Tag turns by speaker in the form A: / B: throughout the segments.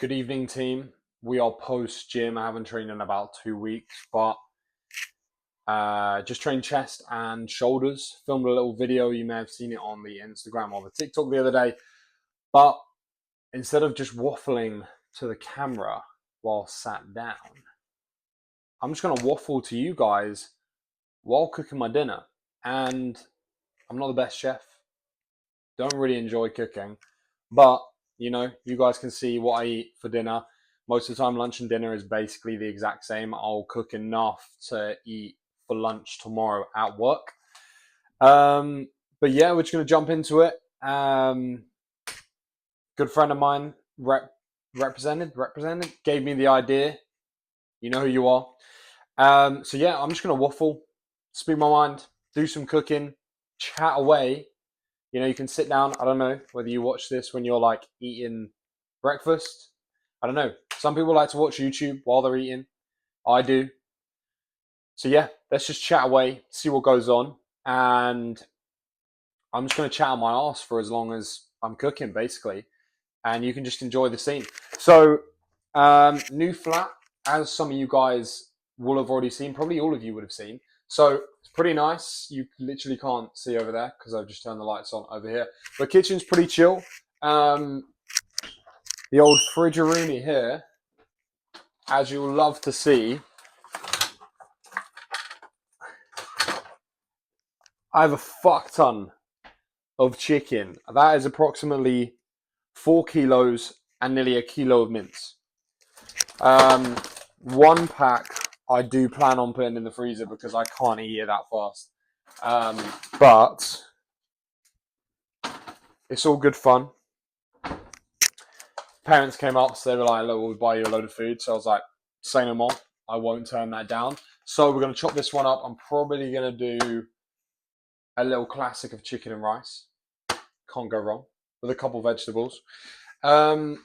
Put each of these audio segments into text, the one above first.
A: Good evening, team. We are post gym. I haven't trained in about 2 weeks, but just trained chest and shoulders. Filmed a little video. You may have seen it on the Instagram or the TikTok the other day. But instead of just waffling to the camera while sat down, I'm just going to waffle to you guys while cooking my dinner. And I'm not the best chef. Don't really enjoy cooking, but you guys can see what I eat for dinner. Most of the time, lunch and dinner is basically the exact same. I'll cook enough to eat for lunch tomorrow at work. But yeah, we're just going to jump into it. Good friend of mine, represented, gave me the idea. You know who you are. So yeah, I'm just going to waffle, speak my mind, do some cooking, chat away. You can sit down. I don't know whether you watch this when you're like eating breakfast. I don't know. Some people like to watch YouTube while they're eating. I do. So yeah, let's just chat away, see what goes on. And I'm just going to chat on my ass for as long as I'm cooking, basically. And you can just enjoy the scene. So, new flat, as some of you guys will have already seen, probably all of you would have seen. So it's pretty nice. You literally can't see over there because I've just turned the lights on over here. But kitchen's pretty chill. The old fridge-a-roomie here, as you'll love to see, I have a fuck ton of chicken. That is approximately 4 kilos and nearly a kilo of mince. One pack I do plan on putting in the freezer because I can't eat it that fast. But it's all good fun. Parents came up, so they were like, look, we'll buy you a load of food. So I was like, say no more. I won't turn that down. So we're going to chop this one up. I'm probably going to do a little classic of chicken and rice. Can't go wrong. With a couple vegetables. And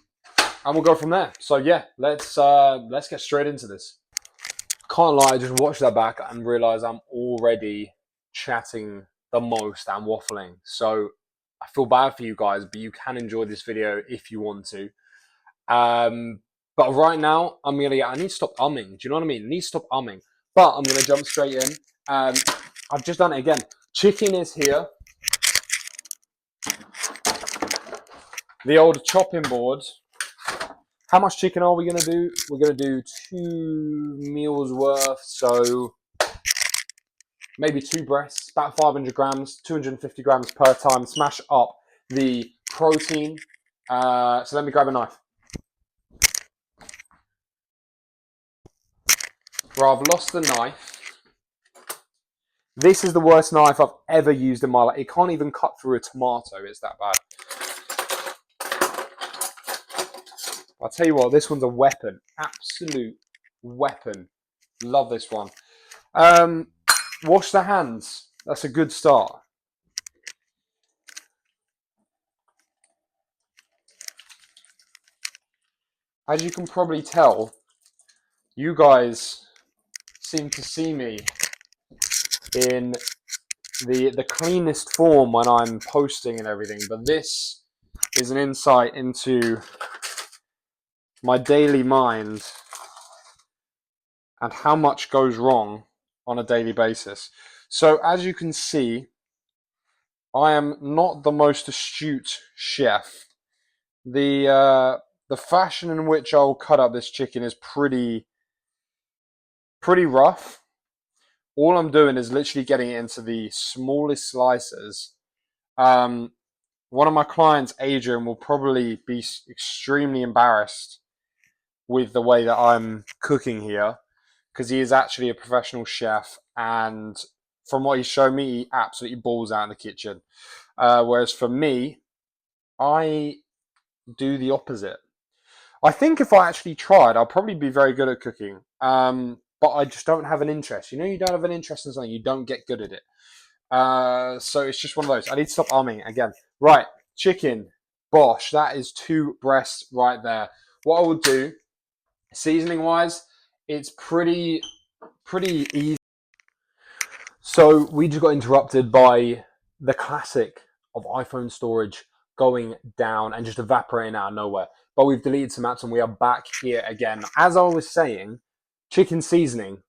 A: we'll go from there. So yeah, let's get straight into this. Can't lie, I just watched that back and realised I'm already chatting the most and waffling. So I feel bad for you guys, but you can enjoy this video if you want to. But right now, I need to stop umming. Do you know what I mean? I need to stop umming. But I'm going to jump straight in. I've just done it again. Chicken is here. The old chopping board. How much chicken are we going to do? We're going to do 2 meals worth. So maybe 2 breasts, about 500 grams, 250 grams per time. Smash up the protein. So let me grab a knife. Right, I've lost the knife. This is the worst knife I've ever used in my life. It can't even cut through a tomato. It's that bad. I'll tell you what, this one's a weapon. Absolute weapon. Love this one. Wash the hands. That's a good start. As you can probably tell, you guys seem to see me in the cleanest form when I'm posting and everything, but this is an insight into my daily mind and how much goes wrong on a daily basis. So as you can see, I am not the most astute chef. The fashion in which I'll cut up this chicken is pretty rough. All I'm doing is literally getting it into the smallest slices. One of my clients, Adrian, will probably be extremely embarrassed with the way that I'm cooking here because he is actually a professional chef, and from what he's shown me, he absolutely balls out in the kitchen. Whereas for me, I do the opposite. I think if I actually tried, I'll probably be very good at cooking. But I just don't have an interest. You don't have an interest in something, you don't get good at it. So it's just one of those. I need to stop arming again. Right, chicken. Bosh, that is 2 breasts right there. What I will do, seasoning wise, it's pretty easy. So we just got interrupted by the classic of iPhone storage going down and just evaporating out of nowhere. but we've deleted some apps and we are back here again. As I was saying, chicken seasoning,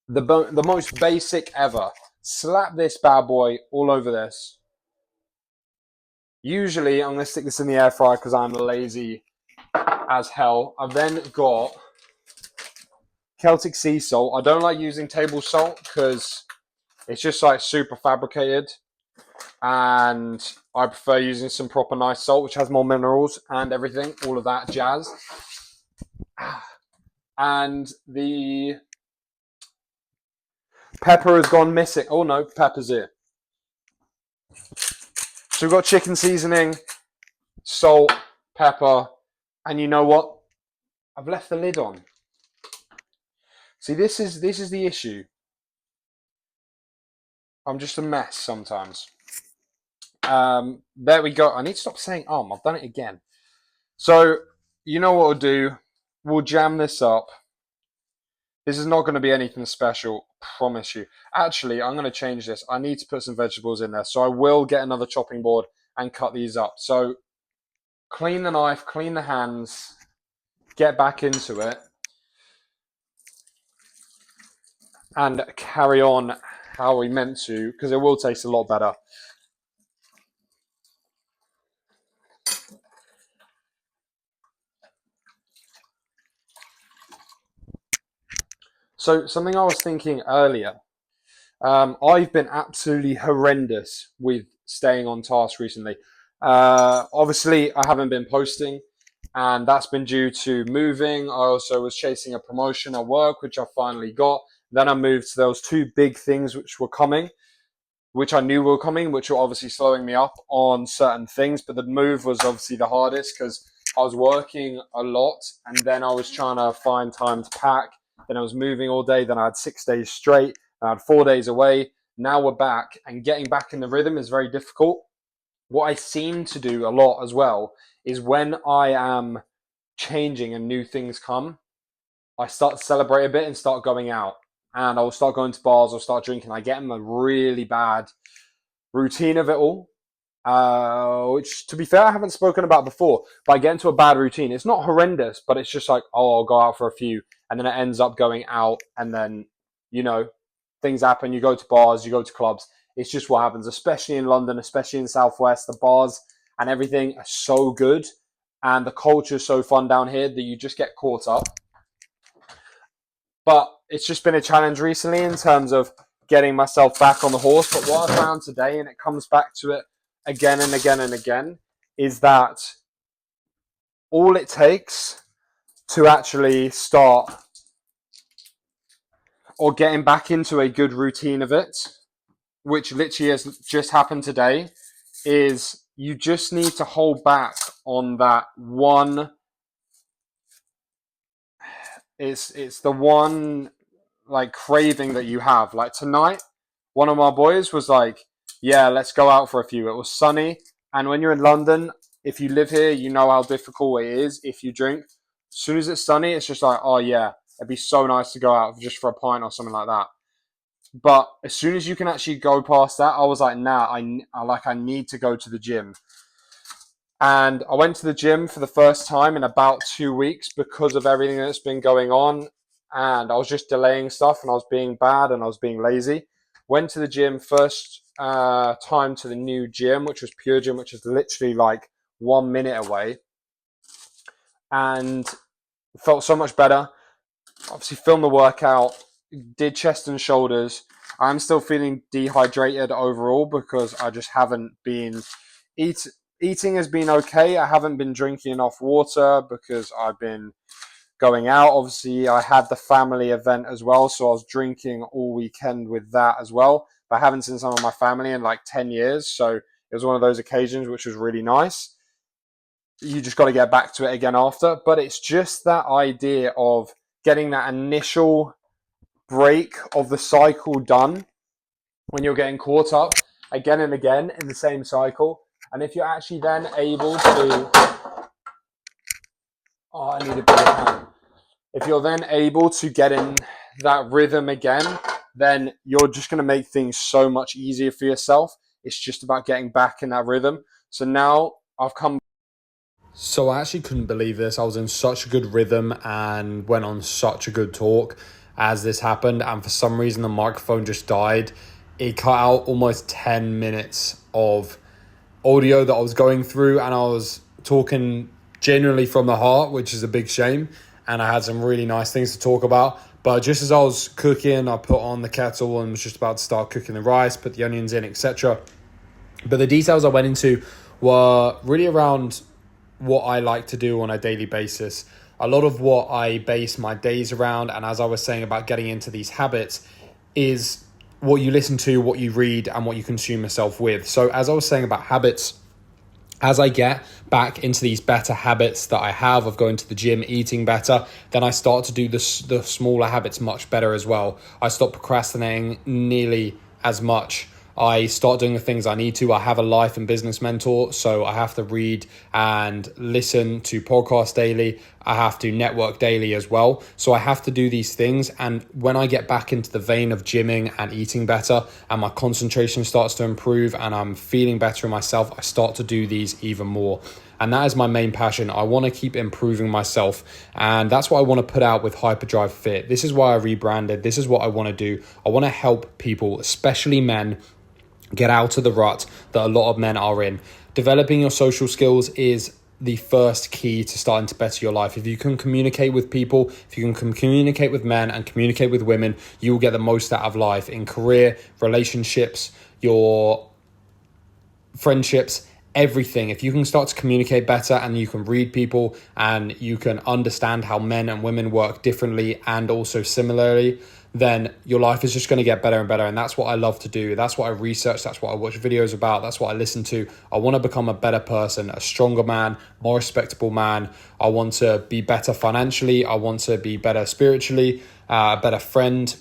A: the most basic ever. Slap this bad boy all over this. Usually, I'm going to stick this in the air fryer because I'm lazy as hell. I've then got Celtic sea salt. I don't like using table salt because it's just like super fabricated. And I prefer using some proper nice salt, which has more minerals and everything, all of that jazz. And the pepper has gone missing. Oh no, pepper's here. So we've got chicken seasoning, salt, pepper, and you know what? I've left the lid on. See, this is the issue. I'm just a mess sometimes. There we go. I need to stop saying I've done it again. So, you know what we'll do? We'll jam this up. This is not going to be anything special, promise you. Actually, I'm going to change this. I need to put some vegetables in there. So I will get another chopping board and cut these up. So clean the knife, clean the hands, get back into it, and carry on how we meant to, because it will taste a lot better. So something I was thinking earlier, I've been absolutely horrendous with staying on task recently. Obviously, I haven't been posting, and that's been due to moving. I also was chasing a promotion at work, which I finally got. Then I moved to those two big things which were coming, which I knew were coming, which were obviously slowing me up on certain things. But the move was obviously the hardest because I was working a lot, and then I was trying to find time to pack. Then I was moving all day. Then I had 6 days straight. I had 4 days away. Now we're back, and getting back in the rhythm is very difficult. What I seem to do a lot as well is when I am changing and new things come, I start to celebrate a bit and start going out. And I'll start going to bars, I'll start drinking. I get in a really bad routine of it all, which, to be fair, I haven't spoken about before. But I get into a bad routine. It's not horrendous, but it's just like, I'll go out for a few. And then it ends up going out. And then, things happen. You go to bars, you go to clubs. It's just what happens, especially in London, especially in Southwest. The bars and everything are so good. And the culture is so fun down here that you just get caught up. But it's just been a challenge recently in terms of getting myself back on the horse. But what I found today, and it comes back to it again and again and again, is that all it takes to actually start or getting back into a good routine of it, which literally has just happened today, is you just need to hold back on that one. It's the one like craving that you have. Like tonight, one of my boys was like, yeah, let's go out for a few. It was sunny. And when you're in London, if you live here, you know how difficult it is if you drink. As soon as it's sunny, it's just like, oh yeah, it'd be so nice to go out just for a pint or something like that. But as soon as you can actually go past that, I was like, nah, I need to go to the gym. And I went to the gym for the first time in about 2 weeks because of everything that's been going on. And I was just delaying stuff and I was being bad and I was being lazy. Went to the gym first time to the new gym, which was Pure Gym, which is literally like 1 minute away. And felt so much better. Obviously filmed the workout, did chest and shoulders. I'm still feeling dehydrated overall because I just haven't been eating has been okay. I haven't been drinking enough water because I've been going out. Obviously, I had the family event as well, so I was drinking all weekend with that as well. But I haven't seen some of my family in like 10 years, so it was one of those occasions which was really nice. You just got to get back to it again after. But it's just that idea of getting that initial break of the cycle done when you're getting caught up again and again in the same cycle. And if you're actually then able to, I need a bigger hand. If you're then able to get in that rhythm again, then you're just going to make things so much easier for yourself. It's just about getting back in that rhythm. So now I've come. So I actually couldn't believe this. I was in such a good rhythm and went on such a good talk as this happened. And for some reason, the microphone just died. It cut out almost 10 minutes of audio that I was going through. And I was talking genuinely from the heart, which is a big shame. And I had some really nice things to talk about. But just as I was cooking, I put on the kettle and was just about to start cooking the rice, put the onions in, etc. But the details I went into were really around what I like to do on a daily basis. A lot of what I base my days around, and as I was saying about getting into these habits, is what you listen to, what you read, and what you consume yourself with. So as I was saying about habits, as I get back into these better habits that I have of going to the gym, eating better, then I start to do the smaller habits much better as well. I stop procrastinating nearly as much. I start doing the things I need to. I have a life and business mentor, so I have to read and listen to podcasts daily. I have to network daily as well. So I have to do these things. And when I get back into the vein of gymming and eating better and my concentration starts to improve and I'm feeling better in myself, I start to do these even more. And that is my main passion. I want to keep improving myself. And that's what I want to put out with Hyperdrive Fit. This is why I rebranded. This is what I want to do. I want to help people, especially men, get out of the rut that a lot of men are in. Developing your social skills is the first key to starting to better your life. If you can communicate with people, if you can communicate with men and communicate with women, you will get the most out of life in career, relationships, your friendships, everything. If you can start to communicate better and you can read people and you can understand how men and women work differently and also similarly, then your life is just going to get better and better. And that's what I love to do. That's what I research. That's what I watch videos about. That's what I listen to. I want to become a better person, a stronger man, more respectable man. I want to be better financially. I want to be better spiritually, a better friend,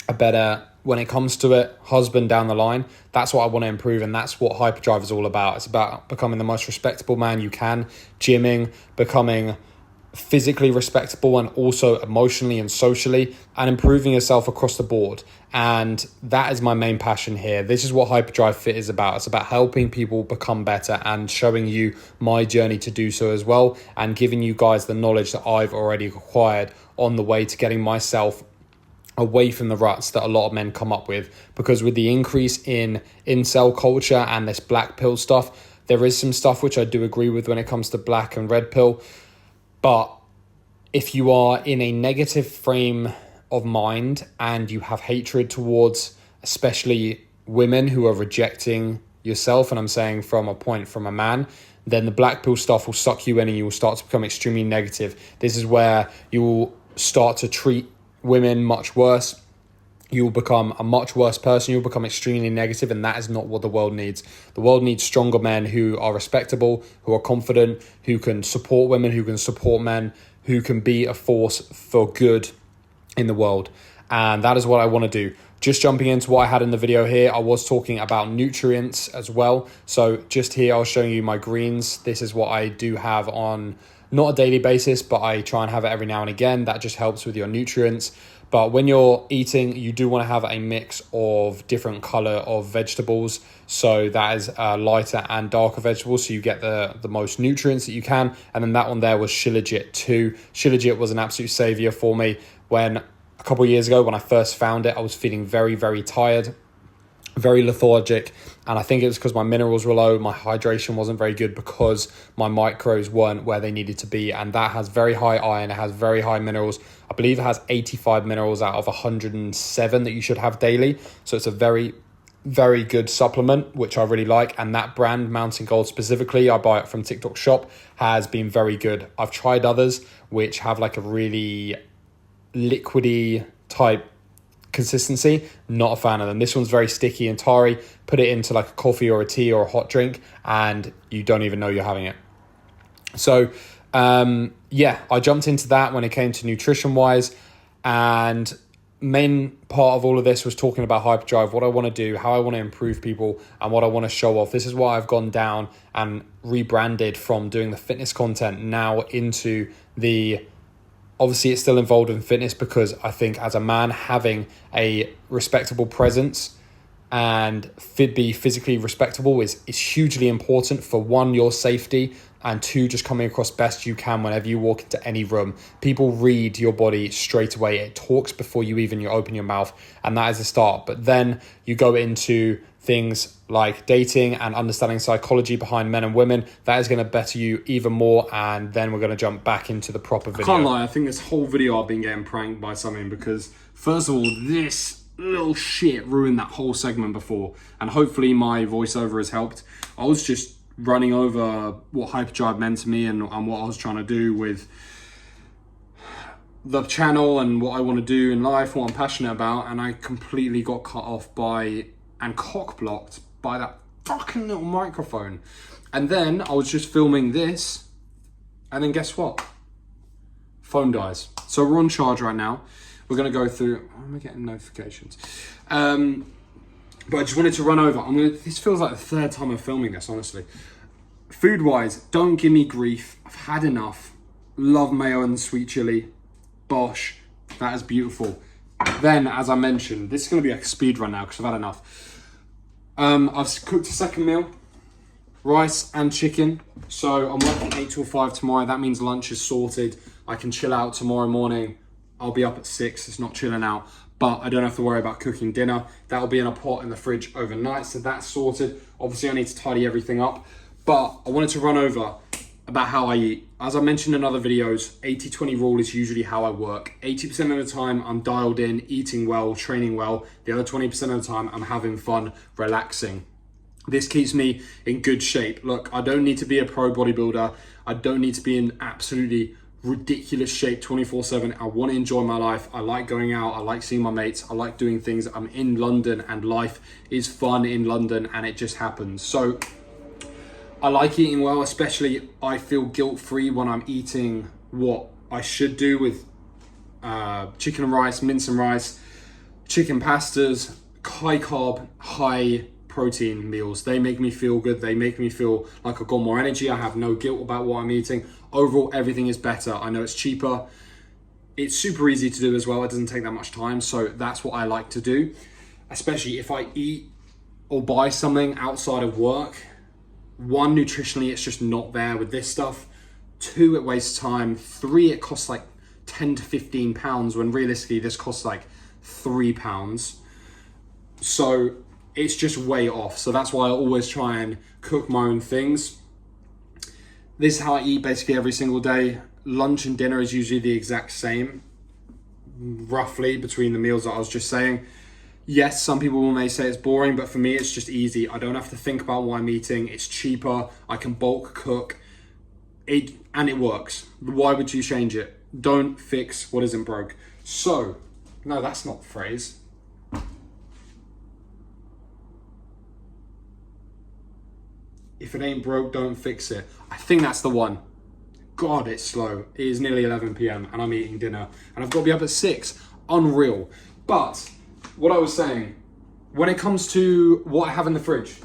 A: a better, when it comes to it, husband down the line. That's what I want to improve. And that's what Hyperdrive is all about. It's about becoming the most respectable man you can, gymming, becoming physically respectable and also emotionally and socially, and improving yourself across the board. And that is my main passion here. This is what Hyperdrive Fit is about. It's about helping people become better and showing you my journey to do so as well, and giving you guys the knowledge that I've already acquired on the way to getting myself away from the ruts that a lot of men come up with. Because with the increase in incel culture and this black pill stuff, there is some stuff which I do agree with when it comes to black and red pill. But if you are in a negative frame of mind and you have hatred towards especially women who are rejecting yourself, and I'm saying from a man, then the black pill stuff will suck you in and you will start to become extremely negative. This is where you will start to treat women much worse. You will become a much worse person. You'll become extremely negative, and that is not what the world needs. The world needs stronger men who are respectable, who are confident, who can support women, who can support men, who can be a force for good in the world. And that is what I want to do. Just jumping into what I had in the video here, I was talking about nutrients as well. So just here, I was showing you my greens. This is what I do have on not a daily basis, but I try and have it every now and again. That just helps with your nutrients. But when you're eating, you do want to have a mix of different color of vegetables. So that is lighter and darker vegetables, so you get the most nutrients that you can. And then that one there was Shilajit too. Shilajit was an absolute savior for me. When a couple of years ago, when I first found it, I was feeling very, very tired, very lethargic, and I think it was because my minerals were low, my hydration wasn't very good because my micros weren't where they needed to be. And that has very high iron, it has very high minerals. I believe it has 85 minerals out of 107 that you should have daily. So it's a very, very good supplement, which I really like. And that brand, Mountain Gold specifically, I buy it from TikTok Shop, has been very good. I've tried others which have like a really liquidy type consistency, not a fan of them. This one's very sticky and tarry. Put it into like a coffee or a tea or a hot drink and you don't even know you're having it. So I jumped into that when it came to nutrition wise, and main part of all of this was talking about Hyperdrive, what I want to do, how I want to improve people, and what I want to show off. This is why I've gone down and rebranded from doing the fitness content now into the, obviously it's still involved in fitness, because I think as a man, having a respectable presence
B: and be physically respectable is hugely important for one, your safety, and two, just coming across best you can whenever you walk into any room. People read your body straight away. It talks before you even open your mouth, and that is the start. But then you go into things like dating and understanding psychology behind men and women. That is going to better you even more, and then we're going to jump back into the proper video.
A: I can't lie, I think this whole video I've been getting pranked by something, because first of all, this little shit ruined that whole segment before, and hopefully my voiceover has helped. I was just running over what Hyperdrive meant to me and what I was trying to do with the channel and what I want to do in life, what I'm passionate about, and I completely got cut off by and cock-blocked by that fucking little microphone. And then I was just filming this, and then guess what? Phone dies. So we're on charge right now. We're going to go through... Why am I getting notifications? But I just wanted to run over. This feels like the third time I'm filming this, honestly. Food-wise, don't give me grief. I've had enough. Love mayo and sweet chili. Bosh. That is beautiful. Then, as I mentioned, this is going to be a speed run now because I've had enough. I've cooked a second meal. Rice and chicken. So I'm working 8 till 5 tomorrow. That means lunch is sorted. I can chill out tomorrow morning. I'll be up at 6. It's not chilling out. But I don't have to worry about cooking dinner. That'll be in a pot in the fridge overnight. So that's sorted. Obviously, I need to tidy everything up. But I wanted to run over about how I eat. As I mentioned in other videos, 80-20 rule is usually how I work. 80% of the time, I'm dialed in, eating well, training well. The other 20% of the time, I'm having fun, relaxing. This keeps me in good shape. Look, I don't need to be a pro bodybuilder. I don't need to be in absolutely ridiculous shape 24/7. I want to enjoy my life. I like going out. I like seeing my mates. I like doing things. I'm in London and life is fun in London and it just happens. So I like eating well, especially I feel guilt-free when I'm eating what I should do with chicken and rice, mince and rice, chicken pastas, high carb, high protein meals. They make me feel good. They make me feel like I've got more energy. I have no guilt about what I'm eating. Overall, everything is better. I know it's cheaper. It's super easy to do as well. It doesn't take that much time. So that's what I like to do, especially if I eat or buy something outside of work. One, nutritionally, it's just not there with this stuff. Two, it wastes time. Three, it costs like 10 to 15 pounds when realistically this costs like £3. So it's just way off. So that's why I always try and cook my own things. This is how I eat basically every single day. Lunch and dinner is usually the exact same, roughly, between the meals that I was just saying. Yes, some people may say it's boring, but for me, it's just easy. I don't have to think about what I'm eating. It's cheaper. I can bulk cook. And it works. Why would you change it? Don't fix what isn't broke. So, no, that's not the phrase. If it ain't broke, don't fix it. I think that's the one. God, it's slow. It is nearly 11 p.m. and I'm eating dinner. And I've got to be up at 6. Unreal. But what I was saying, when it comes to what I have in the fridge,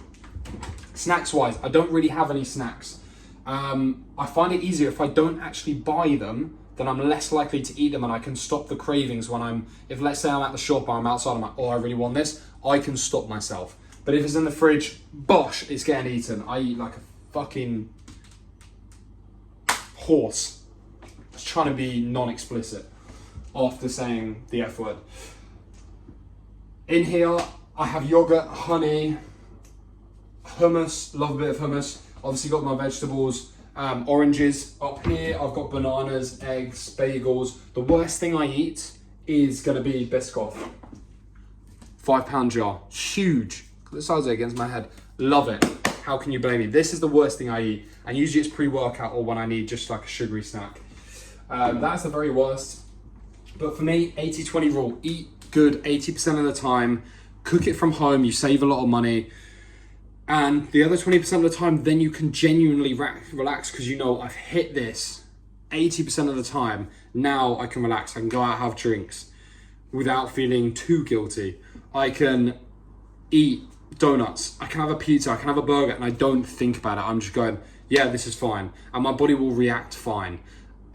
A: snacks-wise, I don't really have any snacks. I find it easier if I don't actually buy them, then I'm less likely to eat them and I can stop the cravings when if let's say I'm at the shop or I'm outside, I'm like, oh, I really want this, I can stop myself. But if it's in the fridge, bosh, it's getting eaten. I eat like a fucking horse. I was trying to be non-explicit after saying the F word. In here, I have yogurt, honey, hummus, love a bit of hummus. Obviously got my vegetables, oranges. Up here, I've got bananas, eggs, bagels. The worst thing I eat is gonna be Biscoff. £5 jar, huge. The size of it against my head. Love it. How can you blame me? This is the worst thing I eat. And usually it's pre-workout or when I need just like a sugary snack. That's the very worst. But for me, 80-20 rule. Eat good 80% of the time. Cook it from home. You save a lot of money. And the other 20% of the time, then you can genuinely relax because you know I've hit this 80% of the time. Now I can relax. I can go out, have drinks without feeling too guilty. I can eat donuts, I can have a pizza, I can have a burger, and I don't think about it. I'm just going, yeah, this is fine. And my body will react fine.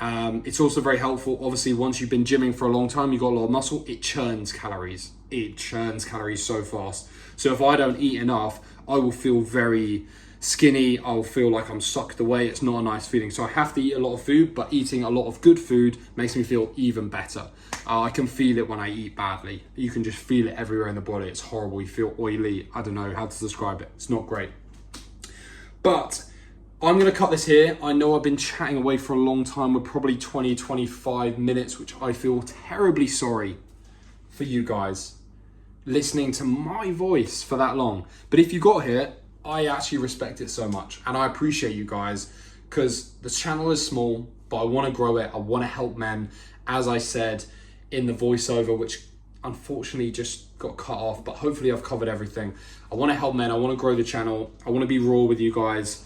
A: It's also very helpful. Obviously, once you've been gymming for a long time, you've got a lot of muscle, it churns calories. It churns calories so fast. So if I don't eat enough, I will feel very skinny. I'll feel like I'm sucked away. It's not a nice feeling. So I have to eat a lot of food, but eating a lot of good food makes me feel even better. I can feel it when I eat badly. You can just feel it everywhere in the body. It's horrible. You feel oily. I don't know how to describe it. It's not great. But I'm going to cut this here. I know I've been chatting away for a long time. We're probably 20, 25 minutes, which I feel terribly sorry for you guys listening to my voice for that long. But if you got here, I actually respect it so much. And I appreciate you guys because the channel is small, but I want to grow it. I want to help men. As I said in the voiceover, which unfortunately just got cut off, but hopefully I've covered everything. I want to help men. I want to grow the channel. I want to be raw with you guys,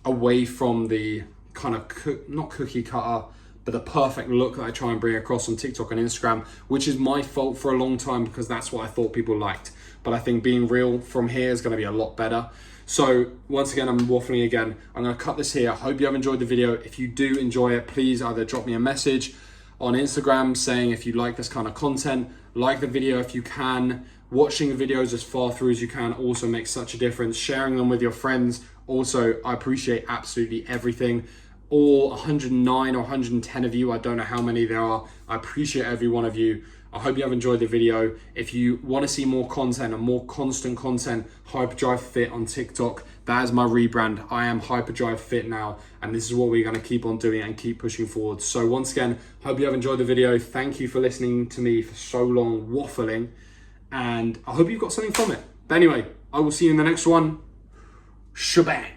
A: away from the kind of not cookie cutter, but the perfect look that I try and bring across on TikTok and Instagram, which is my fault for a long time because that's what I thought people liked. But I think being real from here is going to be a lot better. So once again, I'm waffling again. I'm going to cut this here. I hope you have enjoyed the video. If you do enjoy it, please either drop me a message on Instagram saying if you like this kind of content, like the video if you can. Watching the videos as far through as you can also makes such a difference. Sharing them with your friends. Also, I appreciate absolutely everything. All 109 or 110 of you, I don't know how many there are. I appreciate every one of you. I hope you have enjoyed the video. If you want to see more content and more constant content, Hyperdrive Fit on TikTok, that is my rebrand. I am Hyperdrive Fit now, and this is what we're going to keep on doing and keep pushing forward. So once again, hope you have enjoyed the video. Thank you for listening to me for so long, waffling, and I hope you got something from it. But anyway, I will see you in the next one. Shebang.